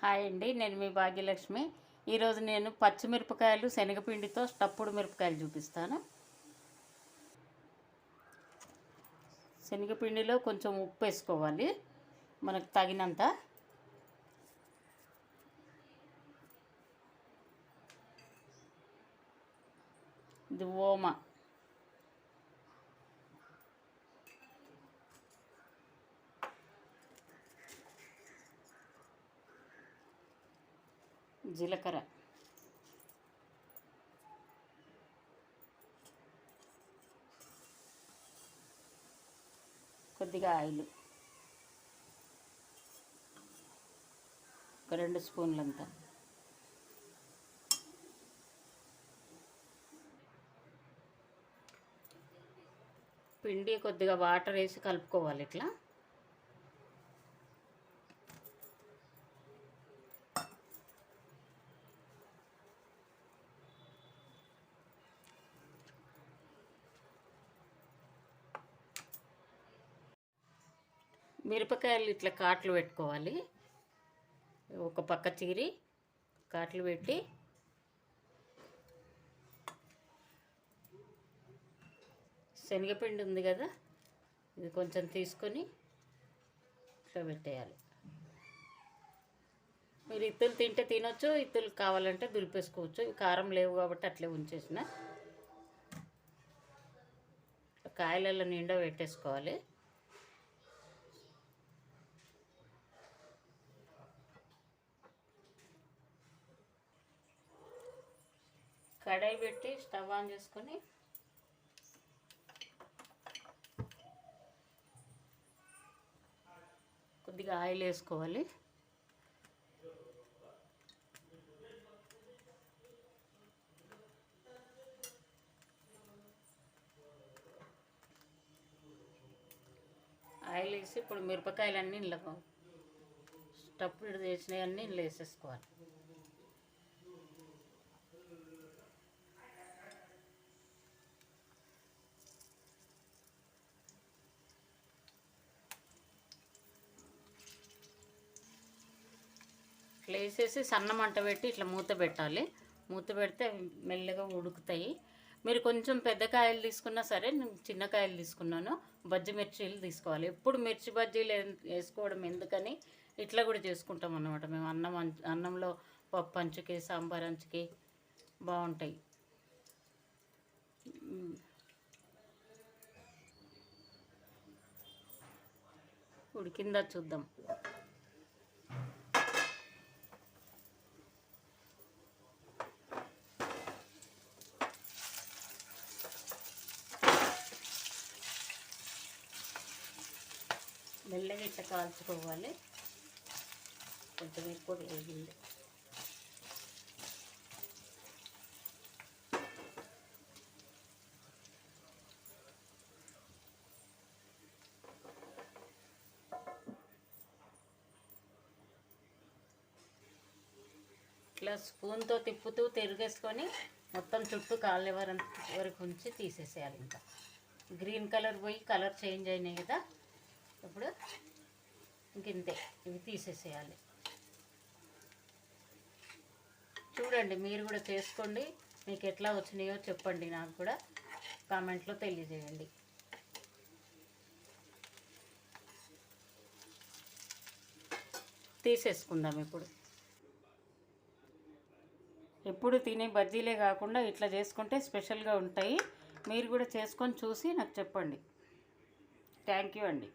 Hi అండి, నేను మీ భాగ్యలక్ష్మి. ఈరోజు నేను పచ్చిమిరపకాయలు శనగపిండితో స్టఫ్డ్ మిరపకాయలు చూపిస్తాను. శనగపిండిలో కొంచెం ఉప్పు వేసుకోవాలి, మనకు తగినంత. ఇది ఓమా, జీలకర్ర, కొద్దిగా ఆయిల్, ఒక 2 స్పూన్లంతా. పిండి కొద్దిగా వాటర్ వేసి కలుపుకోవాలి ఇట్లా. మిరపకాయలు ఇట్లా కాట్లు పెట్టుకోవాలి, ఒక పక్క చీరి కాట్లు పెట్టి శనగపిండి ఉంది కదా, ఇది కొంచెం తీసుకొని ఇట్లా పెట్టేయాలి. మీరు ఇత్తులు తింటే తినొచ్చు, ఇత్తులు కావాలంటే దులిపేసుకోవచ్చు. కారం లేవు కాబట్టి అట్లే ఉంచేసిన. కాయలలో నిండా పెట్టేసుకోవాలి. కడాయి పెట్టి స్టవ్ ఆన్ చేసుకొని కొద్దిగా ఆయిల్ వేసుకోవాలి. ఆయిల్ వేసి ఇప్పుడు మిరపకాయలన్నీ ఇలా స్టఫ్డ్ చేసినవన్నీ ఇలా వేసేసుకోవాలి. ఇట్లా వేసేసి సన్న మంట పెట్టి ఇట్లా మూత పెట్టాలి. మూత పెడితే మెల్లగా ఉడుకుతాయి. మీరు కొంచెం పెద్ద కాయలు తీసుకున్నా సరే, నేను చిన్న కాయలు తీసుకున్నాను. బజ్జి మిర్చీలు తీసుకోవాలి. ఎప్పుడు మిర్చి బజ్జీలు వేసుకోవడం ఎందుకని ఇట్లా కూడా చేసుకుంటాం అన్నమాట. మేము అన్నంలో పప్పు అంచుకి, సాంబార్ అంచుకి బాగుంటాయి. ఉడికిందా చూద్దాం. మెల్లగా ఇట్లా కాల్చుకోవాలి. కొంచెం ఎక్కువ వేగింది. ఇట్లా స్పూన్తో తిప్పుతూ తిరిగేసుకొని మొత్తం చుట్టూ కాళ్ళ వరకు ఉంచి తీసేసేయాలి. ఇంకా గ్రీన్ కలర్ పోయి కలర్ చేంజ్ అయినాయి కదా, ఇప్పుడు ఇంతే. ఇవి తీసేసేయాలి. చూడండి, మీరు కూడా చేసుకోండి. మీకు ఎట్లా వచ్చినాయో చెప్పండి, నాకు కూడా కామెంట్లో తెలియజేయండి. తీసేసుకుందాం ఇప్పుడు. ఎప్పుడు తినే బజ్జీలే కాకుండా ఇట్లా చేసుకుంటే స్పెషల్గా ఉంటాయి. మీరు కూడా చేసుకొని చూసి నాకు చెప్పండి. థ్యాంక్ యూ అండి.